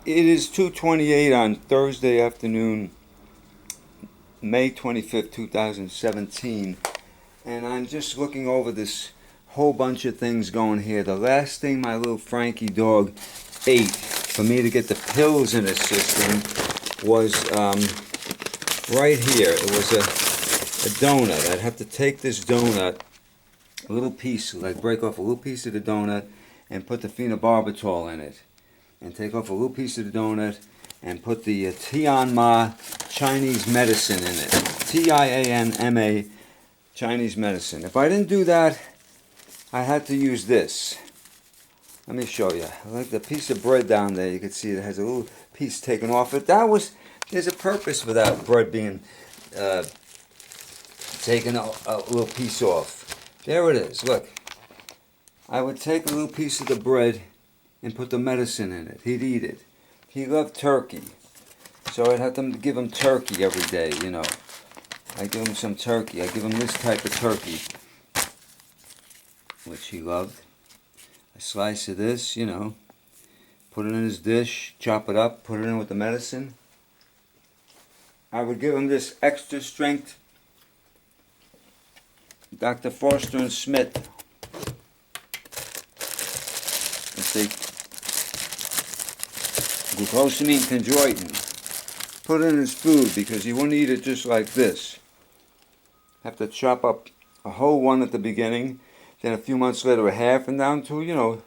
It is 2:28 on Thursday afternoon, May 25th, 2017, and I'm just looking over this whole bunch of things going here. The last thing my little Frankie dog ate for me to get the pills in his system was right here. It was a donut. I'd have to take this donut, a little piece, like break off a little piece of the donut and put the phenobarbital in it. And take off a little piece of the donut and put the Tianma Chinese medicine in it. Tianma Chinese medicine. If I didn't do that, I had to use this. Let me show you. Like the piece of bread down there, you can see it has a little piece taken off it. There's a purpose for that bread being taken a little piece off. There it is, look. I would take a little piece of the bread and put the medicine in it. He'd eat it. He loved turkey. So I'd have to give him turkey every day, you know. I give him some turkey. I give him this type of turkey, which he loved. A slice of this, you know. Put it in his dish, chop it up, put it in with the medicine. I would give him this extra strength Dr. Foster and Smith. Let's see. Glucosamine chondroitin. Put it in his food because he wouldn't eat it just like this. Have to chop up a whole one at the beginning, then a few months later a half, and down to, you know,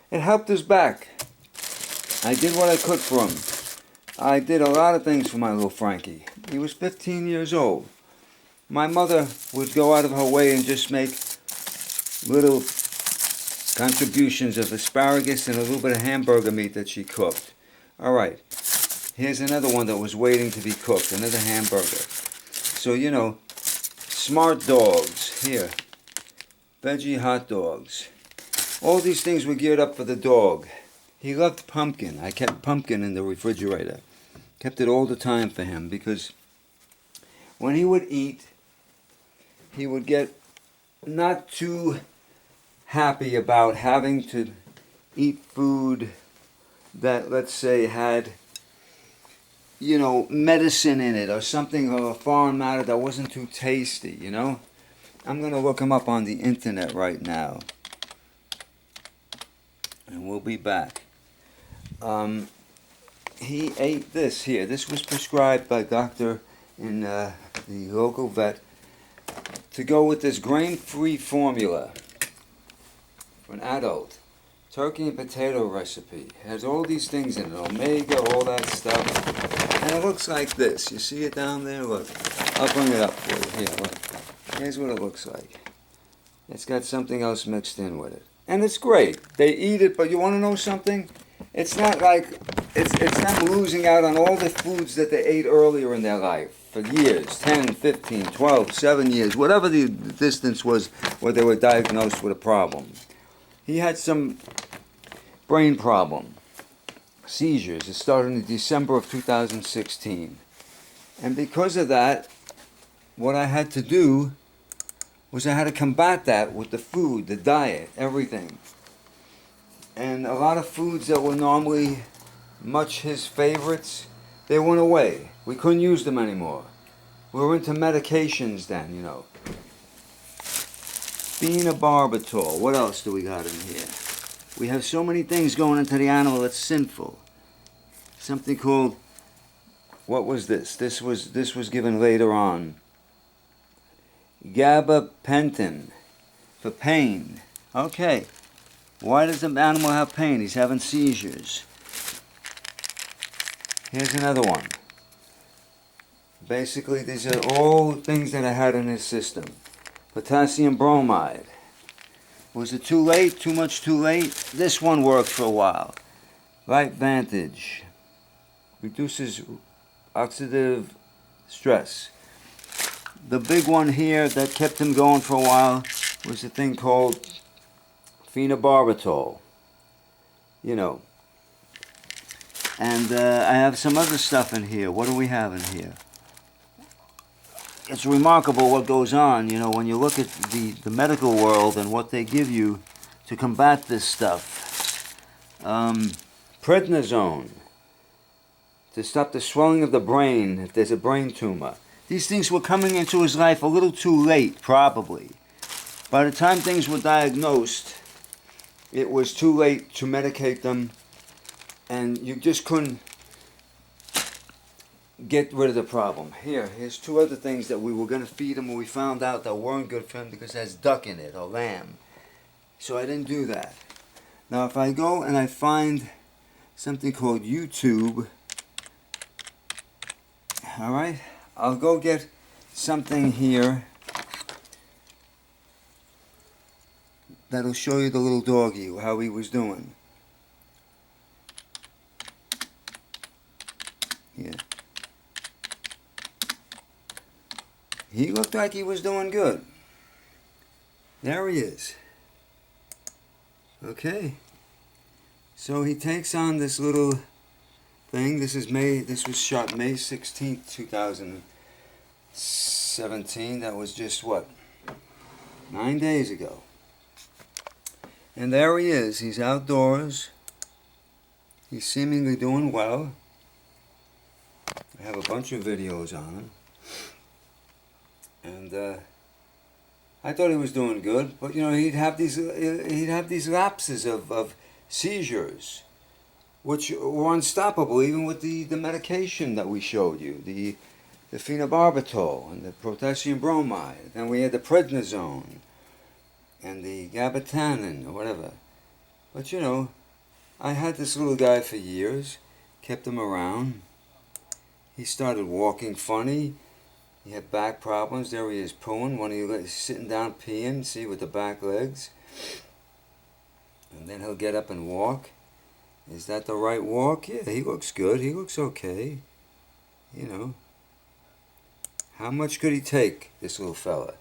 it helped his back. I did what I could for him. I did a lot of things for my little Frankie. He was 15 years old. My mother would go out of her way and just make little contributions of asparagus and a little bit of hamburger meat that she cooked. All right, here's another one that was waiting to be cooked, another hamburger. So, you know, smart dogs, here, veggie hot dogs. All these things were geared up for the dog. He loved pumpkin. I kept pumpkin in the refrigerator. Kept it all the time for him because when he would eat, he would get not too happy about having to eat food that, let's say, had, you know, medicine in it or something of a foreign matter that wasn't too tasty, you know. I'm going to look him up on the internet right now. And we'll be back. He ate this here. This was prescribed by a doctor in the local vet to go with this grain-free formula for an adult. Turkey and potato recipe. It has all these things in it, omega, all that stuff. And it looks like this. You see it down there? Look. I'll bring it up for you. Here, look. Here's what it looks like. It's got something else mixed in with it. And it's great. They eat it, but you want to know something? It's not like, it's them losing out on all the foods that they ate earlier in their life. For years, 10, 15, 12, 7 years, whatever the distance was where they were diagnosed with a problem. He had some brain problem, seizures. It started in December of 2016. And because of that, what I had to do was I had to combat that with the food, the diet, everything. And a lot of foods that were normally much his favorites, they went away. We couldn't use them anymore. We were into medications then, you know. Phenobarbital. What else do we got in here? We have so many things going into the animal that's sinful. Something called, what was this? This was given later on. Gabapentin for pain. Okay. Why does the animal have pain? He's having seizures. Here's another one. Basically, these are all things that I had in his system. Potassium bromide. Was it too late? Too much too late? This one worked for a while. Light Vantage. Reduces oxidative stress. The big one here that kept him going for a while was a thing called phenobarbital. You know. And I have some other stuff in here. What do we have in here? It's remarkable what goes on, you know, when you look at the medical world and what they give you to combat this stuff. Prednisone. to stop the swelling of the brain if there's a brain tumor. These things were coming into his life a little too late, probably. By the time things were diagnosed, it was too late to medicate them, and you just couldn't get rid of the problem. Here's two other things that we were going to feed him, and we found out that weren't good for him because it has duck in it, or lamb. So I didn't do that. Now if I go and I find something called YouTube, alright, I'll go get something here that'll show you the little doggy, how he was doing. Yeah. He looked like he was doing good. There he is. Okay. So he takes on this little thing. This was shot May 16th, 2017. That was just what? 9 days ago. And there he is. He's outdoors. He's seemingly doing well. I have a bunch of videos on him. And I thought he was doing good, but you know, he'd have these lapses of seizures, which were unstoppable even with the medication that we showed you, the phenobarbital and the potassium bromide. Then we had the prednisone and the gabapentin or whatever. But you know, I had this little guy for years, kept him around. He started walking funny. He had back problems. There he is pooing. One of you sitting down peeing, see, with the back legs. And then he'll get up and walk. Is that the right walk? Yeah, he looks good. He looks okay. You know. How much could he take, this little fella?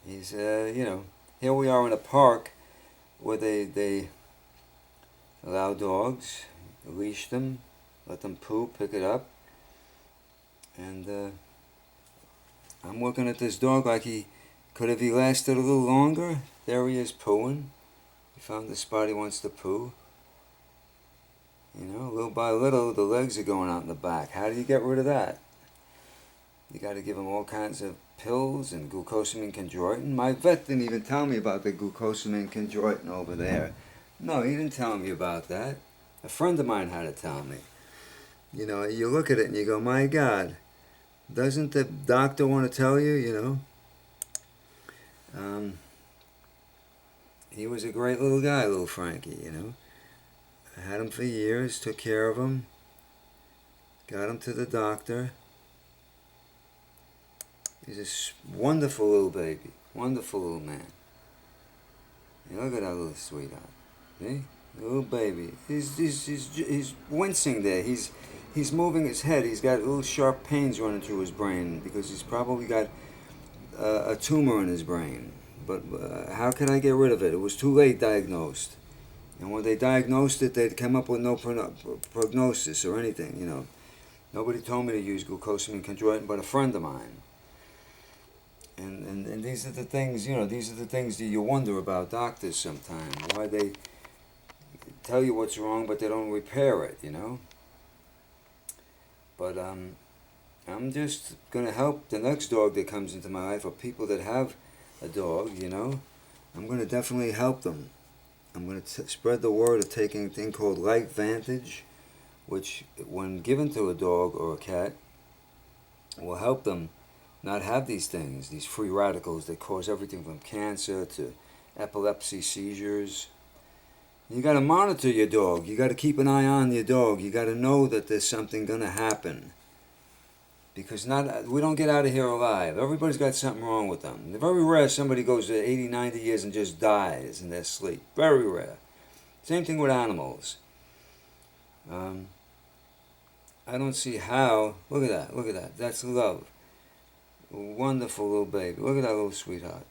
He's, you know, here we are in a park where they allow dogs, leash them, let them poo, pick it up. And I'm looking at this dog like he lasted a little longer. There he is pooing. He found the spot he wants to poo. You know, little by little, the legs are going out in the back. How do you get rid of that? You got to give him all kinds of pills and glucosamine chondroitin. My vet didn't even tell me about the glucosamine chondroitin over there. No, he didn't tell me about that. A friend of mine had to tell me. You know, you look at it and you go, my God. Doesn't the doctor want to tell you, you know? He was a great little guy, little Frankie, you know? I had him for years, took care of him, got him to the doctor. He's a wonderful little baby, wonderful little man. You look at that little sweetheart, see? Little baby. He's wincing there. He's moving his head. He's got little sharp pains running through his brain because he's probably got a tumor in his brain. But how could I get rid of it? It was too late diagnosed. And when they diagnosed it, they'd come up with no prognosis or anything, you know. Nobody told me to use glucosamine chondroitin but a friend of mine. And these are the things, you know, these are the things that you wonder about doctors sometimes. Why they tell you what's wrong but they don't repair it, you know. But I'm just going to help the next dog that comes into my life, or people that have a dog, you know. I'm going to definitely help them. I'm going to spread the word of taking a thing called Light Vantage, which when given to a dog or a cat will help them not have these things, these free radicals that cause everything from cancer to epilepsy, seizures. You got to monitor your dog. You got to keep an eye on your dog. You got to know that there's something going to happen. Because we don't get out of here alive. Everybody's got something wrong with them. It's very rare somebody goes to 80, 90 years and just dies in their sleep. Very rare. Same thing with animals. I don't see how. Look at that. Look at that. That's love. A wonderful little baby. Look at that little sweetheart.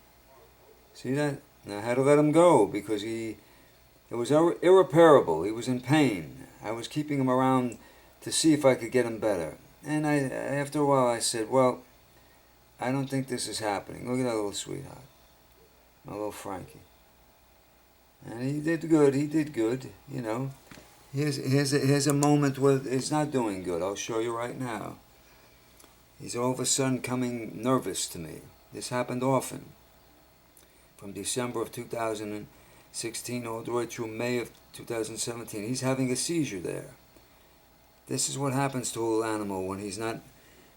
See that? Now I had to let him go because it was irreparable. He was in pain. I was keeping him around to see if I could get him better. And after a while I said, well, I don't think this is happening. Look at that little sweetheart. My little Frankie. And he did good. He did good, you know. Here's a moment where it's not doing good. I'll show you right now. He's all of a sudden coming nervous to me. This happened often. From December of 2016 all the way through May of 2017. He's having a seizure there. This is what happens to a little animal when he's not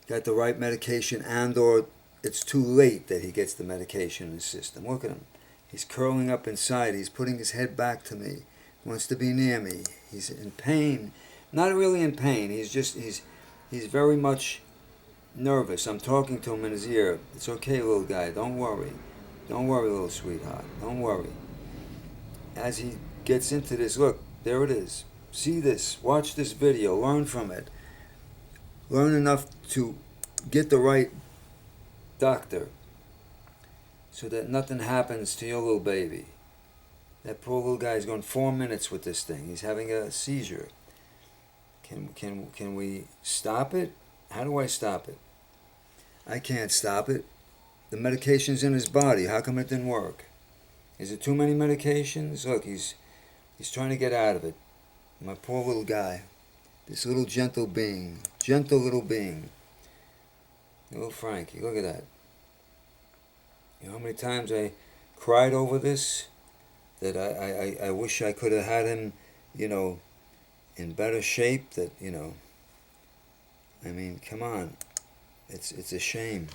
got the right medication, and or it's too late that he gets the medication in his system. Look at him. He's curling up inside. He's putting his head back to me. He wants to be near me. He's in pain. Not really in pain. He's very much nervous. I'm talking to him in his ear. It's okay, little guy. Don't worry. Don't worry, little sweetheart. Don't worry. As he gets into this, look, there it is. See this. Watch this video. Learn from it. Learn enough to get the right doctor so that nothing happens to your little baby. That poor little guy's gone 4 minutes with this thing. He's having a seizure. Can we stop it? How do I stop it? I can't stop it. The medication's in his body. How come it didn't work? Is it too many medications? Look, he's trying to get out of it. My poor little guy. This little gentle being. Gentle little being. Little Frankie. Look at that. You know how many times I cried over this? That I wish I could have had him, you know, in better shape. That, you know, I mean, come on. It's a shame.